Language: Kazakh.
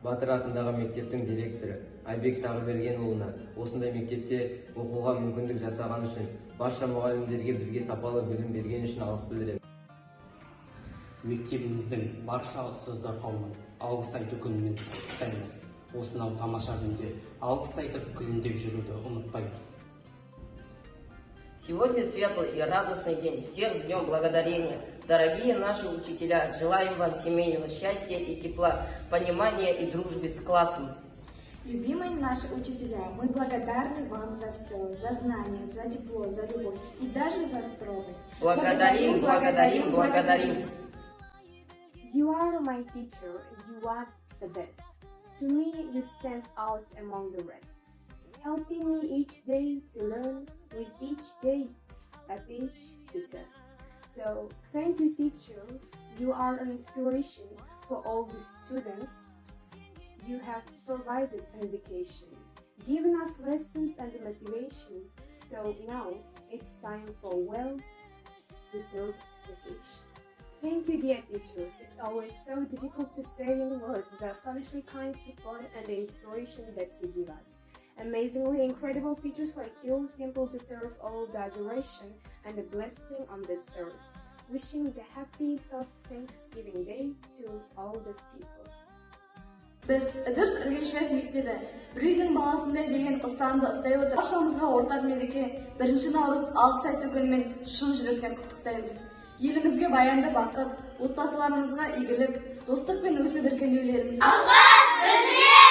Батыр атындағы мектептің директоры Айбек Тағыбергенұлына осындай мектепте оқуға мүмкіндік жасаған үшін, барша мұғалімдерге бізге сапалы білім берген үшін алғыс білдіреміз. Мектебіміздің барша ұстаздар қауымын алғыс айту күніне құттықтаймыз. Осынау тамаша күнде алғыс айтып күлімдеп жүруді ұмытпаймыз. Сегодня светлый и радостный день. Всех с Днем Благодарения. Дорогие наши учителя, желаем вам семейного счастья и тепла, понимания и дружбы с классом. Любимые наши учителя, мы благодарны вам за все, за знания, за тепло, за любовь и даже за строгость. Благодарим, благодарим, благодарим. You are my teacher, you are the best. To me, you stand out among the rest, helping me each day to learn, with each day a page to turn. So, thank you, teacher. You are an inspiration for all the students. You have provided education, given us lessons and motivation. So now it's time for well-deserved vacation. Thank you, dear teachers. It's always so difficult to say in words the astonishingly kind support and the inspiration that you give us. Amazingly incredible teachers like you simply deserve all the adoration and the blessing on this earth. Wishing the happy Thanksgiving Day to all the people. Biz І.Үргенішбаев мектебі бір үйдің баласындай деген ұстанды ұстай отырып, баршамызға ортақ мереке 1 наурыз алғыс айту күнімен шын жүректен құттықтаймыз. Елімізге баянды бақыт, отбасыларымызға игілік, достық пен өсіп өркендеулеріміз. Алғыс!